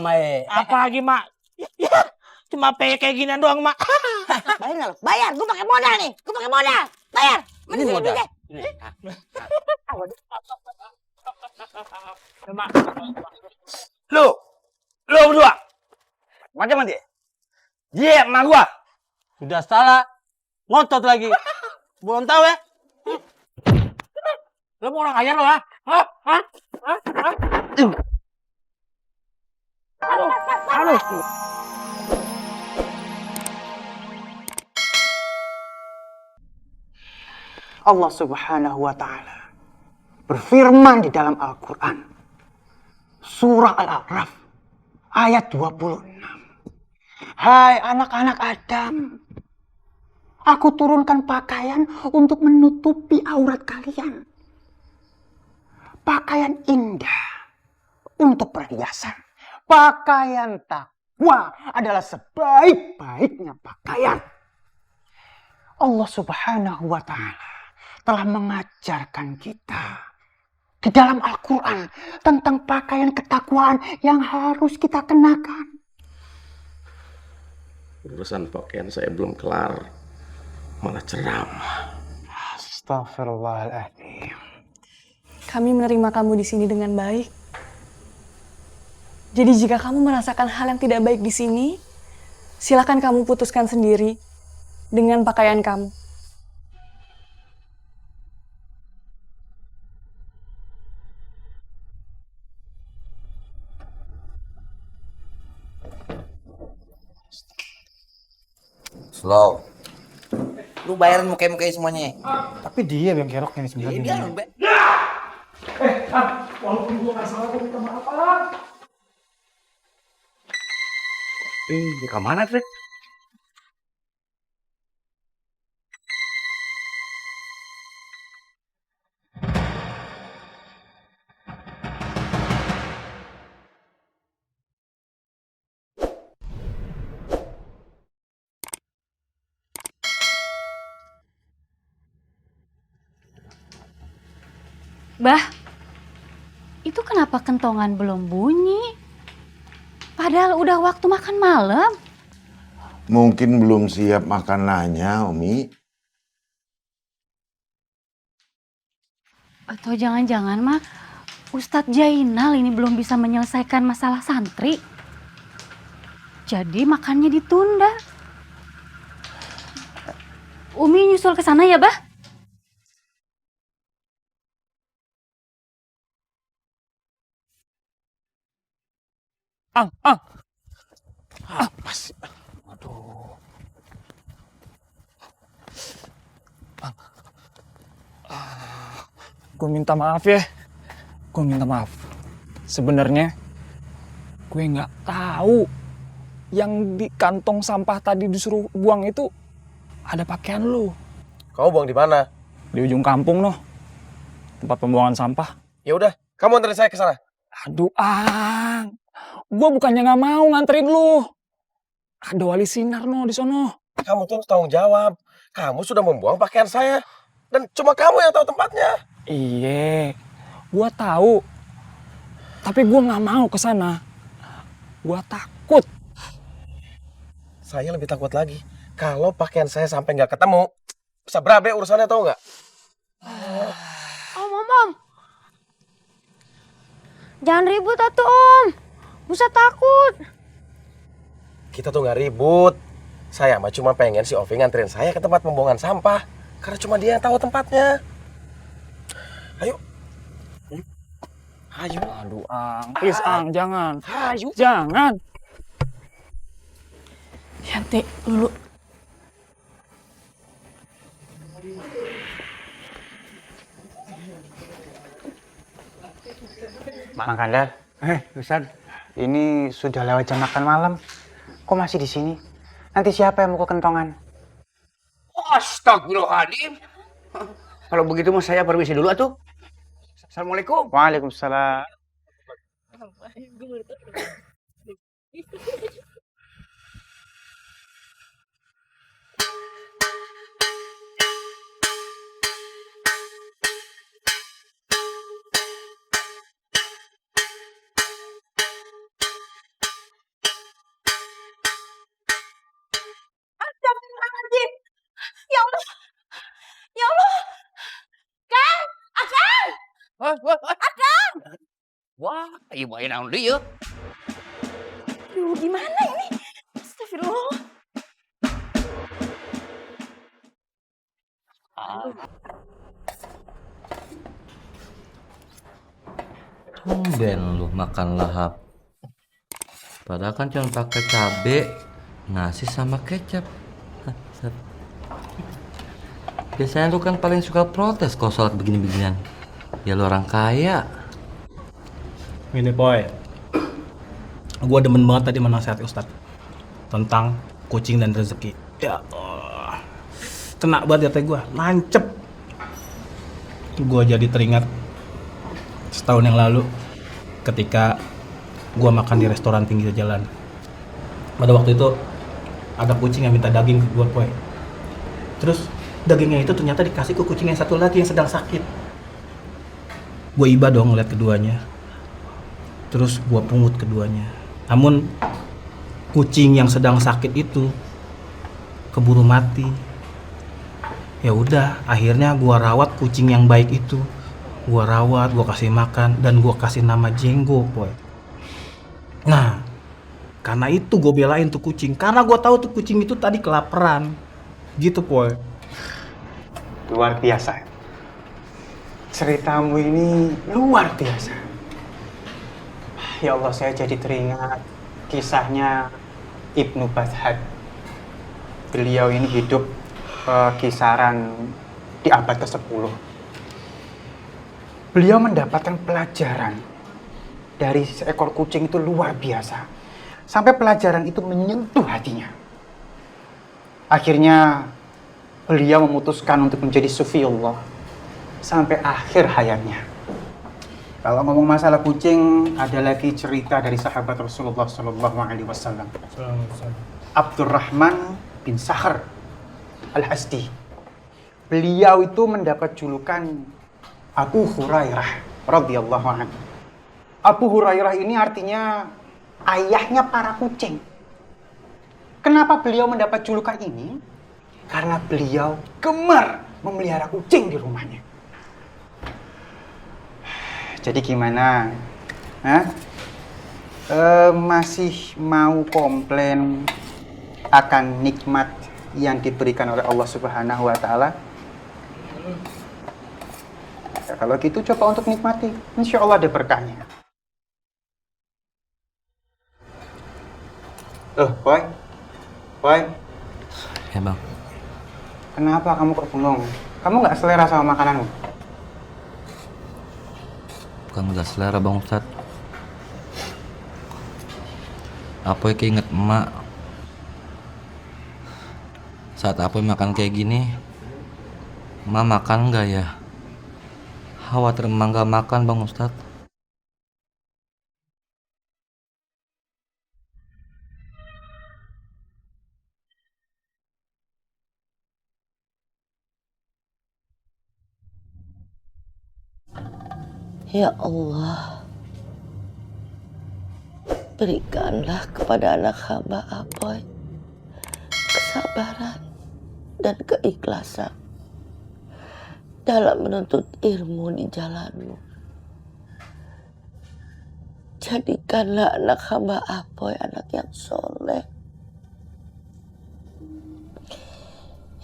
Mae. Apa lagi, Mak? Ya, cuma kayak ginian doang, Mak. Bayar nggak lo? Bayar, gue pakai modal nih. Gue pakai modal. Bayar. Ini modal. Mak. Lu berdua. Macam mana dia? Dia emak gua. Sudah salah. Ngotot lagi. Belum tahu ya? Lo mau orang ajar lo, ha? Hah? Aduh. Allah Subhanahu wa Ta'ala berfirman di dalam Al-Quran, Surah Al-A'raf, ayat 26. Hai anak-anak Adam, aku turunkan pakaian untuk menutupi aurat kalian. Pakaian indah untuk perhiasan. Pakaian takwa adalah sebaik-baiknya pakaian. Allah Subhanahu wa Ta'ala telah mengajarkan kita di dalam Al-Quran tentang pakaian ketakwaan yang harus kita kenakan. Urusan pakaian saya belum kelar, malah ceramah. Astaghfirullahaladzim. Kami menerima kamu di sini dengan baik. Jadi jika kamu merasakan hal yang tidak baik di sini, silakan kamu putuskan sendiri dengan pakaian kamu. Slow. Lu bayarin muka-mukanya semuanya. Tapi dia yang kerok ini sebenarnya. Dia lu, Walaupun gue nggak salah, gue minta maaf, Ang. ke mana, Fred? Bah, itu kenapa kentongan belum bunyi? Padahal udah waktu makan malam. Mungkin belum siap makanannya, Umi. Atau jangan-jangan mah Ustadz Jainal ini belum bisa menyelesaikan masalah santri. Jadi makannya ditunda. Umi nyusul ke sana ya, Bah? Apa sih? Aduh. Gue minta maaf ya. Gue minta maaf. Sebenarnya gue nggak tahu yang di kantong sampah tadi disuruh buang itu ada pakaian lu. Kamu buang di mana? Di ujung kampung noh. Tempat pembuangan sampah. Ya udah, kamu anterin saya ke sana. Aduh, Ang. Gue bukannya nggak mau nganterin lu. Ada wali sinar no di sono. Kamu tuh harus tanggung jawab. Kamu sudah membuang pakaian saya. Dan cuma kamu yang tahu tempatnya. Iya, gue tahu. Tapi gue nggak mau ke sana. Gue takut. Saya lebih takut lagi. Kalau pakaian saya sampai nggak ketemu, bisa berabe urusannya, tahu nggak? Om. Jangan ribut atuh, Om. Busa takut. Kita tuh nggak ribut. Saya mah cuma pengen si Ovi nganterin saya ke tempat pembuangan sampah. Karena cuma dia yang tahu tempatnya. Ayo. Ayo. Aduh, Ang. Please, Ang. Jangan. Ayo. Jangan. Yanti, Lulu. Mang Kandar, Ustaz, ini sudah lewat jam makan malam. Kok masih di sini? Nanti siapa yang mau ke kentongan? Astagfirullahaladzim. Kalau begitu mas saya permisi dulu atuh. Assalamualaikum. Waalaikumsalam. Wah, ibu yang naon dia. Aduh, gimana ini? Astagfirullah. Tumben lu makan lahap. Padahal kan cuma pakai cabe, nasi sama kecap. Biasanya lu kan paling suka protes kalau soal begini-beginian. Ya lu orang kaya. Ini boy, gue demen banget tadi menasihati Ustadz tentang kucing dan rezeki. Ya Allah, kena banget hati gue, nancep. Gue jadi teringat setahun yang lalu ketika gue makan di restoran pinggir jalan. Pada waktu itu ada kucing yang minta daging ke gue, boy. Terus dagingnya itu ternyata dikasih ke kucing yang satu lagi yang sedang sakit. Gue iba dong ngeliat keduanya. Terus gua pungut keduanya. Namun kucing yang sedang sakit itu keburu mati. Ya udah, akhirnya gua rawat kucing yang baik itu. Gua rawat, gua kasih makan dan gua kasih nama Jenggo, boy. Nah, karena itu gua belain tuh kucing, karena gua tahu tuh kucing itu tadi kelaparan. Gitu, boy. Luar biasa. Ceritamu ini luar biasa. Ya Allah, saya jadi teringat kisahnya Ibnu Bathad. Beliau ini hidup kisaran di abad ke-10. Beliau mendapatkan pelajaran dari seekor kucing itu luar biasa. Sampai pelajaran itu menyentuh hatinya. Akhirnya beliau memutuskan untuk menjadi sufiullah sampai akhir hayatnya. Kalau ngomong masalah kucing, ada lagi cerita dari sahabat Rasulullah SAW. Abdurrahman bin Sakhar Al-Asdi. Beliau itu mendapat julukan Abu Hurairah radhiyallahu anhu. Abu Hurairah ini artinya ayahnya para kucing. Kenapa beliau mendapat julukan ini? Karena beliau gemar memelihara kucing di rumahnya. Jadi gimana? Masih mau komplain akan nikmat yang diberikan oleh Allah Subhanahu wa Ta'ala? Ya, kalau gitu coba untuk nikmati, insya Allah ada berkahnya. Boy. Ya bang. Kenapa kamu kok bengong? Kamu nggak selera sama makananmu? Bukan gak selera bang Ustadz. Apoy keinget emak. Saat Apoy makan kayak gini, emak makan gak ya? Khawatir emak gak makan bang Ustadz. Ya Allah, berikanlah kepada anak hamba Apoy kesabaran dan keikhlasan dalam menuntut ilmu di jalan-Mu. Jadikanlah anak hamba Apoy anak yang soleh.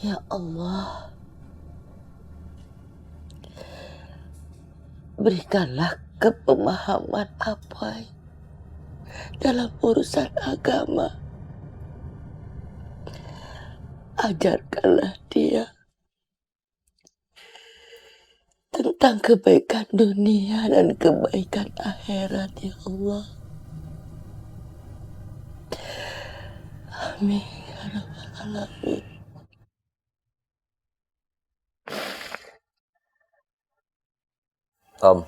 Ya Allah, berikanlah kepemahaman Apoy dalam urusan agama. Ajarkanlah dia tentang kebaikan dunia dan kebaikan akhirat, ya Allah. Amin ya rabbal alamin. Tom,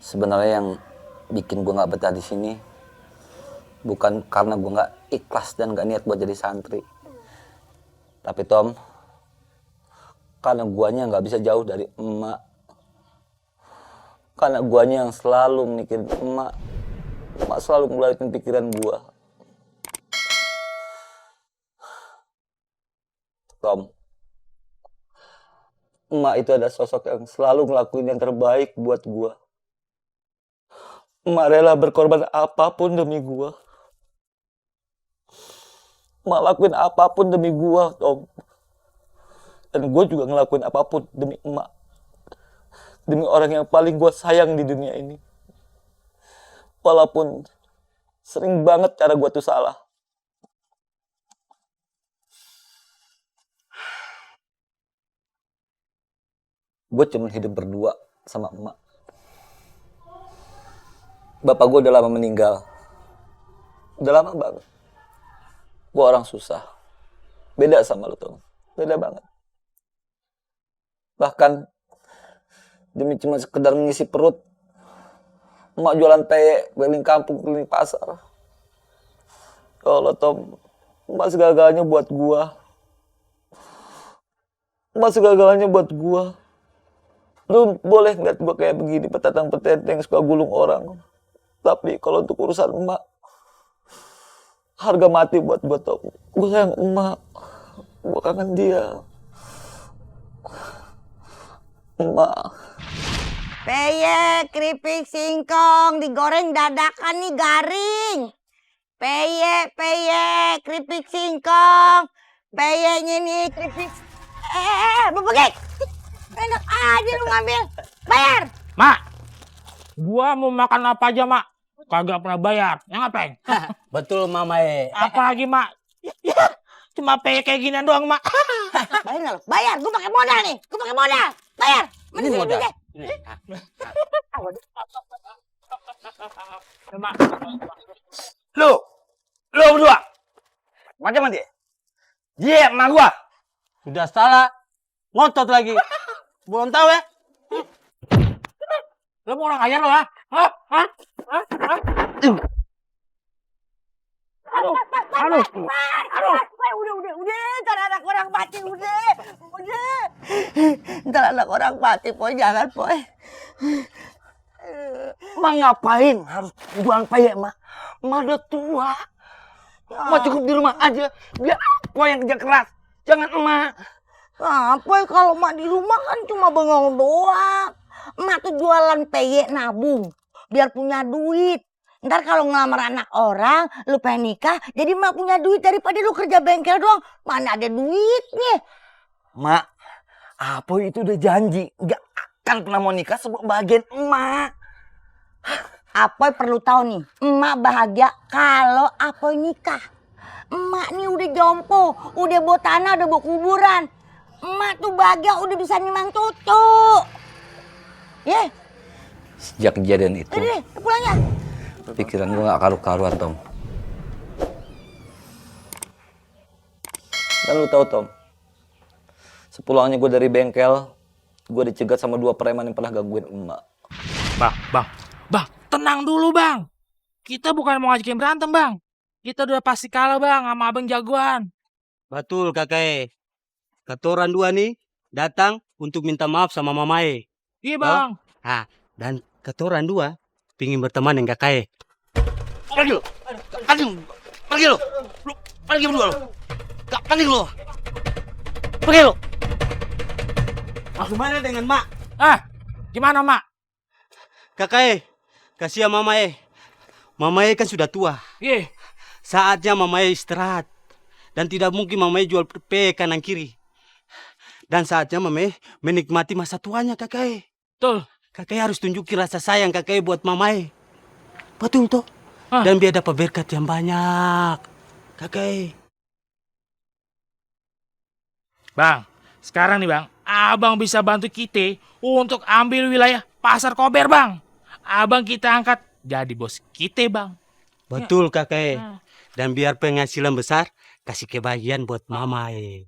sebenarnya yang bikin gue nggak betah di sini bukan karena gue nggak ikhlas dan nggak niat buat jadi santri, tapi Tom, karena guanya nggak bisa jauh dari emak, karena guanya yang selalu mikirin emak selalu ngeluarin pikiran gue. Tom, Emak itu ada sosok yang selalu ngelakuin yang terbaik buat gua. Emak rela berkorban apapun demi gua. Emak lakuin apapun demi gua, Tom. Dan gua juga ngelakuin apapun demi emak. Demi orang yang paling gua sayang di dunia ini. Walaupun sering banget cara gua tuh salah. Gue cuma hidup berdua sama emak. Bapak gue udah lama meninggal. Udah lama banget. Gue orang susah. Beda sama lu, Tom. Beda banget. Bahkan demi cuma sekedar mengisi perut, emak jualan peyek, keliling kampung, keliling pasar. Ya Allah, Tom. Emak segala-galanya buat gue. Emak segala-galanya buat gue. Lu boleh ngeliat gue kayak begini, petatang petenteng, suka gulung orang. Tapi kalau untuk urusan emak, harga mati buat gue, Tom. Gue sayang emak. Gue kangen dia. Emak. Peyek, keripik singkong, digoreng dadakan nih garing. Peyek, keripik singkong. Peyeknya nih, keripik... bebegek! Enak aja lu ngambil. Bayar! Mak, gua mau makan apa aja, Mak. Kagak pernah bayar. Yang ngapain? Betul, Mamae. Apa lagi, Mak? Ya, cuma peyek kayak ginian doang, Mak. Bayar nggak lu? Bayar! Gue pakai modal nih! Gue pakai modal! Bayar! Mana sih modal. duitnya? Mak. Lu berdua. Macam mana dia? Dia emak gua. Sudah salah. Ngotot lagi. Belum tahu ya? Lu mau orang kaya lu, ha? Hah? Udah, ntar anak orang mati, udah. Ntar anak orang mati, Poy, jangan, Poy. Emak ngapain harus jualan peyek, Mak? Emak udah tua. Emak cukup di rumah aja. Biar apa yang kerja keras. Jangan emak. Apa kalau mak di rumah kan cuma bengong doang. Emak tuh jualan peyek nabung. Biar punya duit. Ntar kalau ngelamar anak orang, lu pengen nikah, jadi mak punya duit daripada lu kerja bengkel doang. Mana ada duitnya. Mak, Apoy itu udah janji. Gak akan pernah mau nikah sebelum bagian emak. Apoy perlu tahu nih, emak bahagia kalau Apoy nikah. Emak nih udah jompo, udah bawa tanah, udah bawa kuburan. Emak tuh bahagia udah bisa nimang cucu. Ya. Sejak kejadian itu, Udah deh, pulangnya. pikiran gue gak karu-karuan, Tom. Dan lu tahu, Tom, sepulangnya gue dari bengkel, gue dicegat sama 2 preman yang pernah gangguin emak. Bang, tenang dulu, Bang. Kita bukan mau ngajakin berantem, Bang. Kita udah pasti kalah, Bang, sama abang jagoan. Betul, kakek. Ketoran 2 nih datang untuk minta maaf sama Mamae. Iya, Bang. Nah, dan ketoran 2 pingin berteman dengan kakek. Pergi lo. Lu pergi berdua lo. Gak panik lo. Pergi lo. Bagaimana dengan Mak? Gimana, Mak? Kakek, kasihan Mamae. Mamae kan sudah tua. Iya. Saatnya Mamae istirahat. Dan tidak mungkin Mamae jual peyek kanan kiri. Dan saatnya Mamae menikmati masa tuanya, kakek. Betul. Kakek harus tunjukin rasa sayang kakek buat Mamae. Betul toh? Dan biar dapat berkat yang banyak. Kakek. Bang, sekarang nih, Bang, abang bisa bantu kita untuk ambil wilayah Pasar Kober, Bang. Abang kita angkat jadi bos kita, Bang. Betul, kakek. Dan biar penghasilan besar, kasih kebahagiaan buat Mamae.